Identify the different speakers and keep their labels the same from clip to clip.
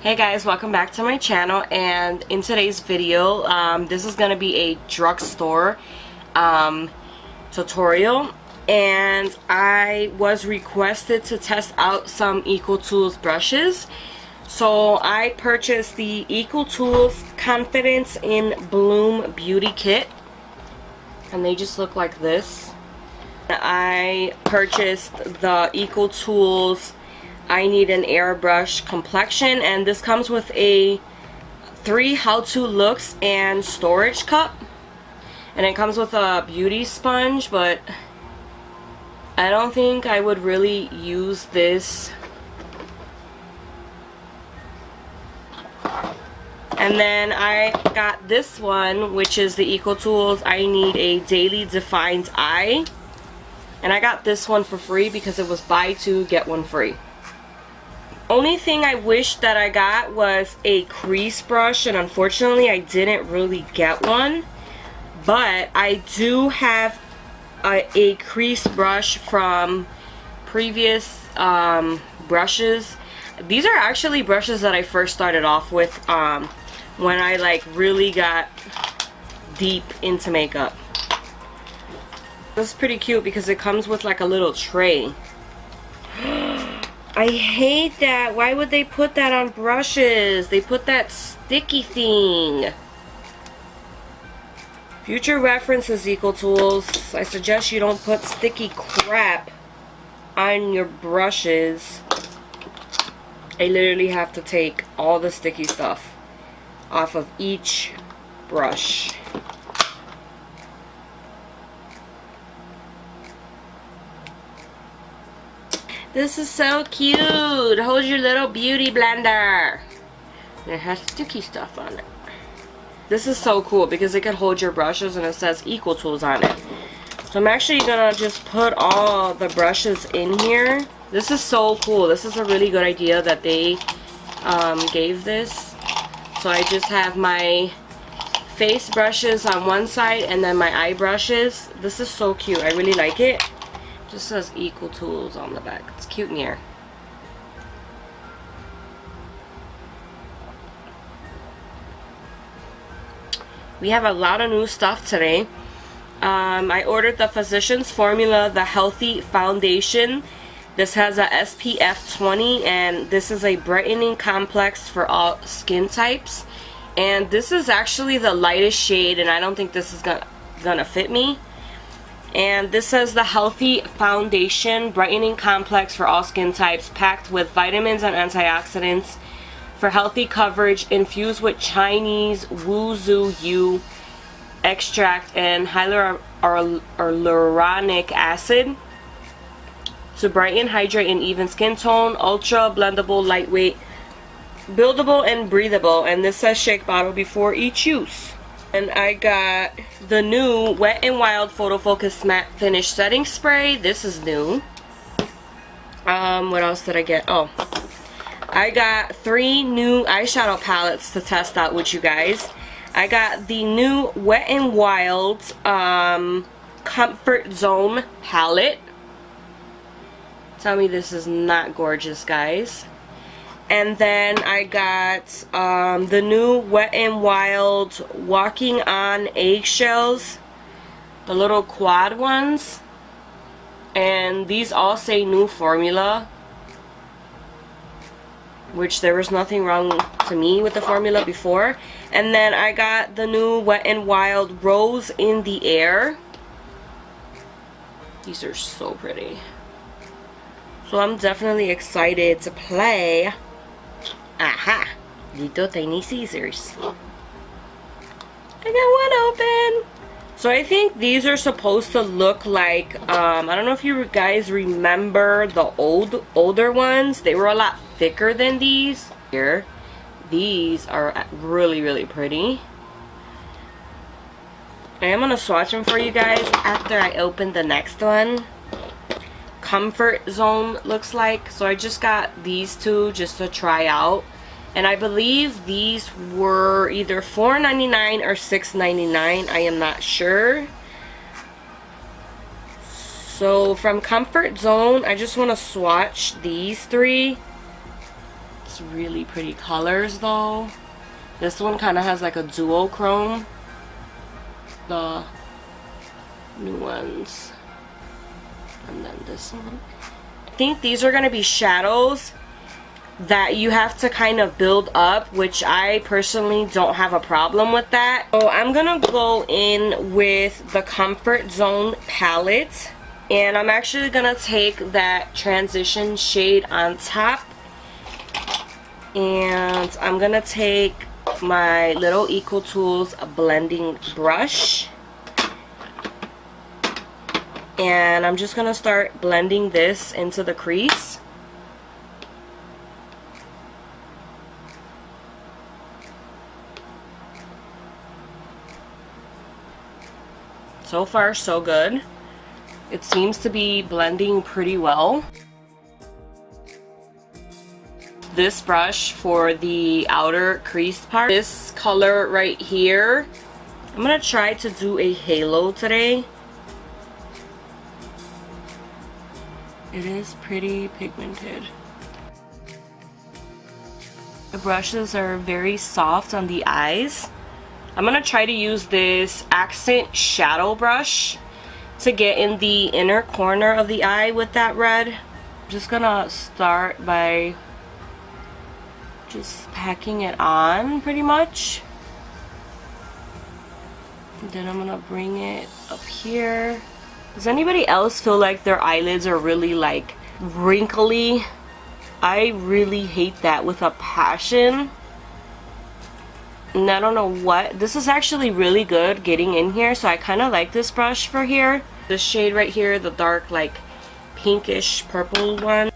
Speaker 1: Hey guys, welcome back to my channel, and in today's video this is going to be a drugstore tutorial, and I was requested to test out some EcoTools brushes. So I purchased the EcoTools Confidence in Bloom Beauty Kit, and they just look like this. I purchased the EcoTools I Need an Airbrush Complexion, and this comes with a 3 how-to looks and storage cup, and it comes with a beauty sponge, but I don't think I would really use this. And then I got this one, which is the EcoTools I Need a Daily Defined Eye, and I got this one for free because it was buy two get one free. Only thing I wish that I got was a crease brush, and unfortunately I didn't really get one. But I do have a crease brush from previous brushes. These are actually brushes that I first started off with when I like really got deep into makeup. This is pretty cute because it comes with like a little tray. I hate that. Why would they put that on brushes? They put that sticky thing. Future references, EcoTools. I suggest you don't put sticky crap on your brushes. I literally have to take all the sticky stuff off of each brush. This is so cute. Hold your little beauty blender. And it has sticky stuff on it. This is so cool because it can hold your brushes, and it says EcoTools on it. So I'm actually gonna just put all the brushes in here. This is so cool. This is a really good idea that they gave this. So I just have my face brushes on one side and then my eye brushes. This is so cute. I really like it. Just says EcoTools on the back. It's cute in here. We have a lot of new stuff today. I ordered the Physicians Formula, the Healthy Foundation. This has a SPF 20, and this is a brightening complex for all skin types. And this is actually the lightest shade, and I don't think this is gonna fit me. And this says the Healthy Foundation Brightening Complex for all skin types, packed with vitamins and antioxidants for healthy coverage, infused with Chinese Wuzu extract and hyaluronic acid to brighten, hydrate, and even skin tone. Ultra blendable, lightweight, buildable, and breathable. And this says shake bottle before each use. And I got the new Wet n Wild Photofocus Matte Finish Setting Spray. This is new. What else did I get? Oh, I got 3 new eyeshadow palettes to test out with you guys. I got the new Wet n Wild Comfort Zone palette. Tell me this is not gorgeous, guys. And then I got the new Wet n Wild Walking on Eggshells, the little quad ones. And these all say new formula, which there was nothing wrong to me with the formula before. And then I got the new Wet n Wild Rose in the Air. These are so pretty. So I'm definitely excited to play. Aha! Little tiny scissors. I got one open. So I think these are supposed to look like, I don't know if you guys remember the older ones. They were a lot thicker than these. Here, these are really, really pretty. I am going to swatch them for you guys after I open the next one. Comfort Zone looks like. So I just got these two just to try out, and I believe these were either $4.99 or $6.99. I am not sure. So from Comfort Zone, I just want to swatch these 3. has really pretty colors though. This one kind of has like a duochrome. The new ones. And then this one. I think these are going to be shadows that you have to kind of build up, which I personally don't have a problem with that. So I'm going to go in with the Comfort Zone palette. And I'm actually going to take that transition shade on top. And I'm going to take my little EcoTools blending brush. And I'm just going to start blending this into the crease. So far, so good. It seems to be blending pretty well. This brush for the outer crease part. This color right here. I'm going to try to do a halo today. It is pretty pigmented. The brushes are very soft on the eyes. I'm going to try to use this accent shadow brush to get in the inner corner of the eye with that red. I'm just going to start by just packing it on pretty much. And then I'm going to bring it up here. Does anybody else feel like their eyelids are really like wrinkly? I really hate that with a passion. And I don't know what. This is actually really good getting in here, so I kind of like this brush for here. This shade right here, the dark like pinkish purple one.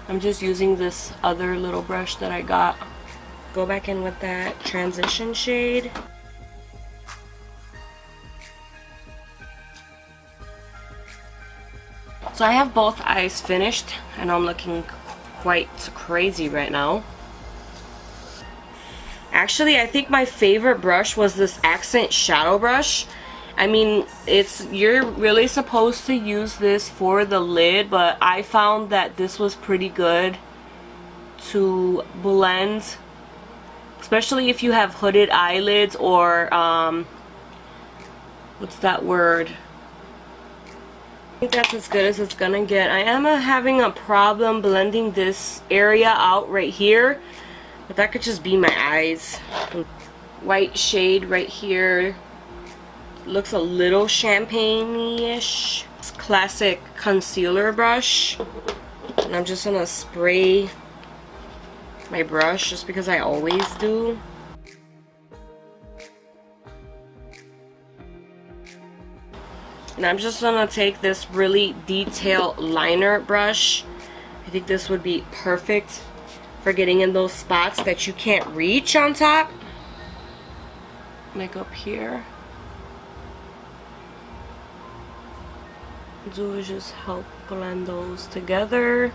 Speaker 1: I'm just using this other little brush that I got. Go back in with that transition shade. So I have both eyes finished and I'm looking quite crazy right now. Actually, I think my favorite brush was this accent shadow brush. I mean, you're really supposed to use this for the lid, but I found that this was pretty good to blend, especially if you have hooded eyelids or what's that word? I think that's as good as it's gonna get. I am having a problem blending this area out right here, but that could just be my eyes. White shade right here. Looks a little champagne-ish. It's classic concealer brush. And I'm just gonna spray my brush just because I always do. And I'm just gonna take this really detailed liner brush. I think this would be perfect for getting in those spots that you can't reach on top. Like up here. Do is just help blend those together.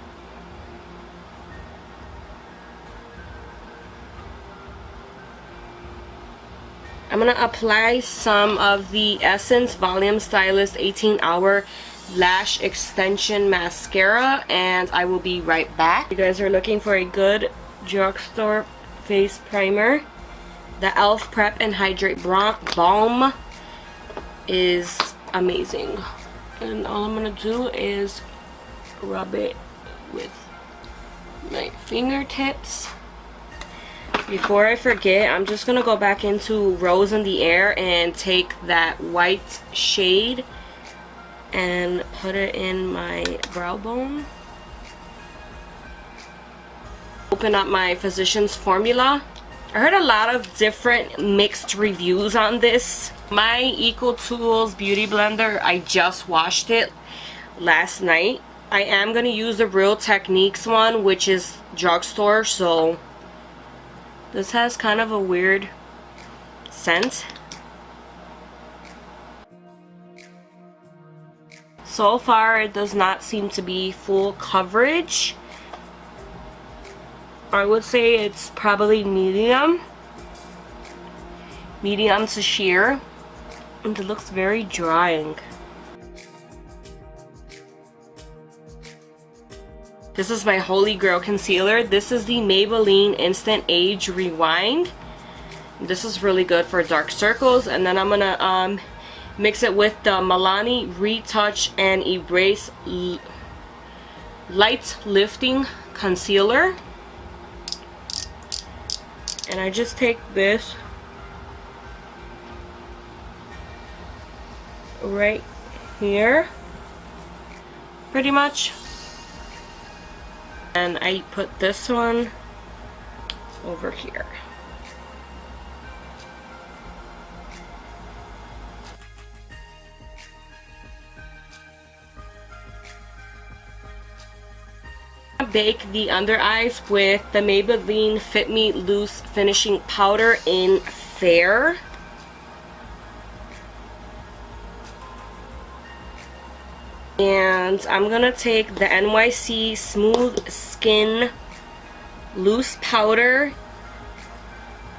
Speaker 1: I'm going to apply some of the Essence Volume Stylist 18-Hour Lash Extension Mascara, and I will be right back. You guys are looking for a good drugstore face primer. The e.l.f. Prep and Hydrate Balm is amazing. And all I'm going to do is rub it with my fingertips. Before I forget, I'm just going to go back into Rose in the Air and take that white shade and put it in my brow bone. Open up my Physicians Formula. I heard a lot of different mixed reviews on this. My EcoTools Beauty Blender, I just washed it last night. I am going to use the Real Techniques one, which is drugstore, so this has kind of a weird scent. So far, it does not seem to be full coverage. I would say it's probably medium to sheer, and it looks very drying. This is my holy grail concealer. This is the Maybelline Instant Age Rewind. This is really good for dark circles. And then I'm gonna mix it with the Milani Retouch and Erase Light Lifting Concealer. And I just take this right here, pretty much. And I put this one over here. Bake the under eyes with the Maybelline Fit Me Loose Finishing Powder in Fair. And I'm gonna take the NYC Smooth Skin Loose Powder,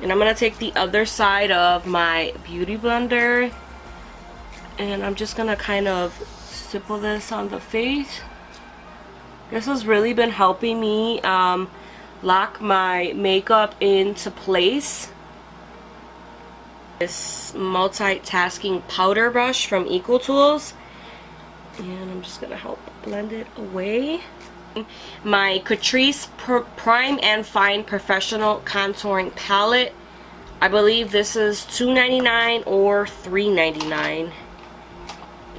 Speaker 1: and I'm gonna take the other side of my beauty blender, and I'm just gonna kind of stipple this on the face. This has really been helping me lock my makeup into place. This multitasking powder brush from EcoTools, and I'm just gonna help blend it away. My Catrice Prime and Fine Professional Contouring Palette. I believe this is $2.99 or $3.99.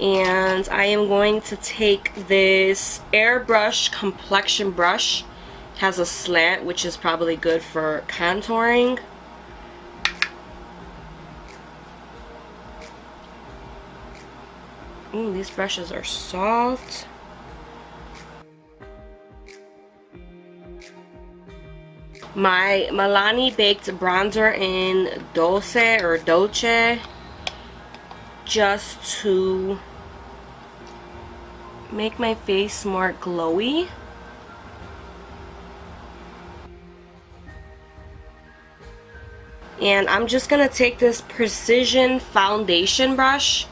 Speaker 1: And I am going to take this Airbrush Complexion brush. It has a slant, which is probably good for contouring. Ooh, these brushes are soft. My Milani Baked bronzer in dolce, just to make my face more glowy. And I'm just gonna take this Precision foundation brush.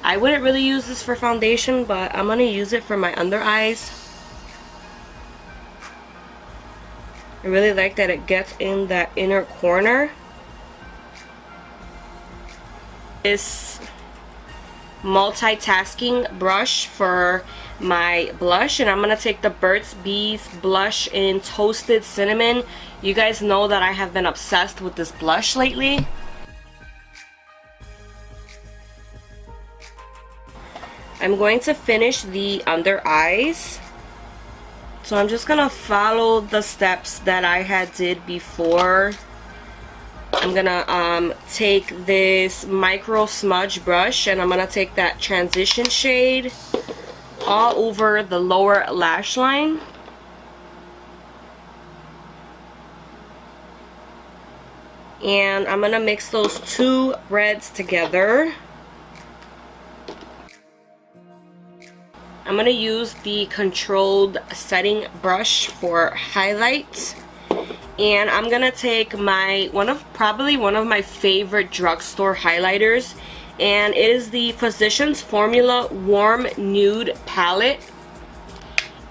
Speaker 1: I wouldn't really use this for foundation, but I'm gonna use it for my under eyes. I really like that it gets in that inner corner. This multitasking brush for my blush, and I'm gonna take the Burts Bees blush in Toasted Cinnamon. You guys know that I have been obsessed with this blush lately. I'm going to finish the under eyes, so I'm just gonna follow the steps that I had did before. I'm gonna take this micro smudge brush, and I'm gonna take that transition shade all over the lower lash line. And I'm gonna mix those two reds together. I'm gonna use the controlled setting brush for highlights. And I'm gonna take my probably one of my favorite drugstore highlighters, and it is the Physicians Formula Warm Nude palette.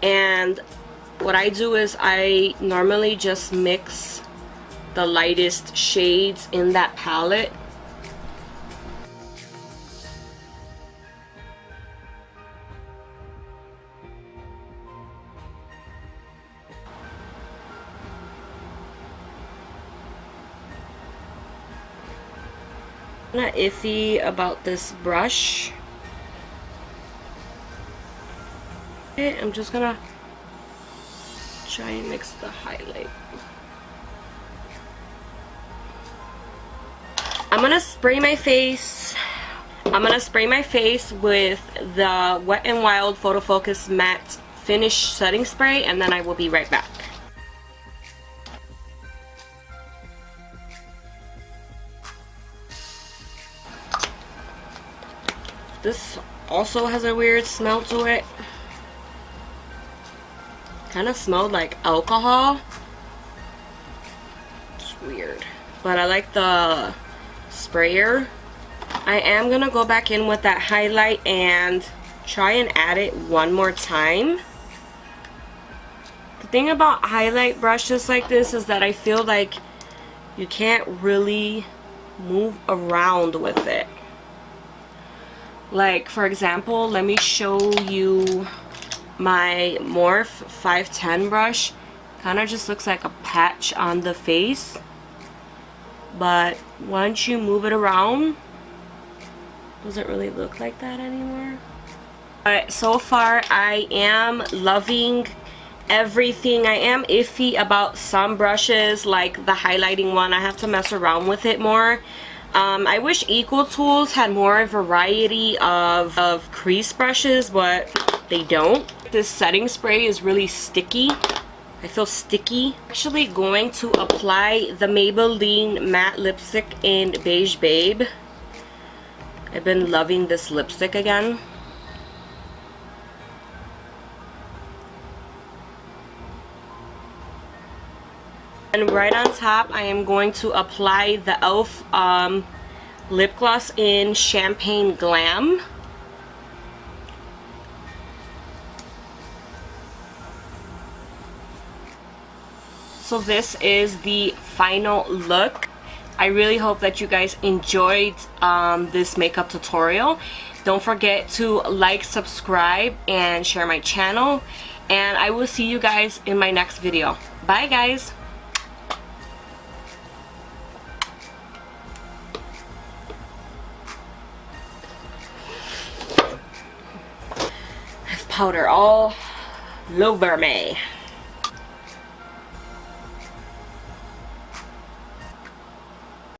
Speaker 1: And what I do is I normally just mix the lightest shades in that palette. I'm not iffy about this brush. Okay, I'm just gonna try and mix the highlight. I'm gonna spray my face. I'm gonna spray my face with the Wet n Wild Photofocus Matte Finish Setting Spray, and then I will be right back. This also has a weird smell to it. Kind of smelled like alcohol. It's weird. But I like the sprayer. I am gonna go back in with that highlight and try and add it one more time. thing about highlight brushes like this is that I feel like you can't really move around with it. Like, for example, let me show you my Morphe 510 brush. Kind of just looks like a patch on the face, but once you move it around, doesn't really look like that anymore. But so far I am loving everything. I am iffy about some brushes, like the highlighting one. I have to mess around with it more. I wish EcoTools had more variety of crease brushes, but they don't. This setting spray is really sticky. I feel sticky. Actually going to apply the Maybelline matte lipstick in Beige Babe. I've been loving this lipstick again. And right on top, I am going to apply the e.l.f. lip gloss in Champage Glam. So this is the final look. I really hope that you guys enjoyed this makeup tutorial. Don't forget to like, subscribe, and share my channel. And I will see you guys in my next video. Bye, guys. I have powder all over me.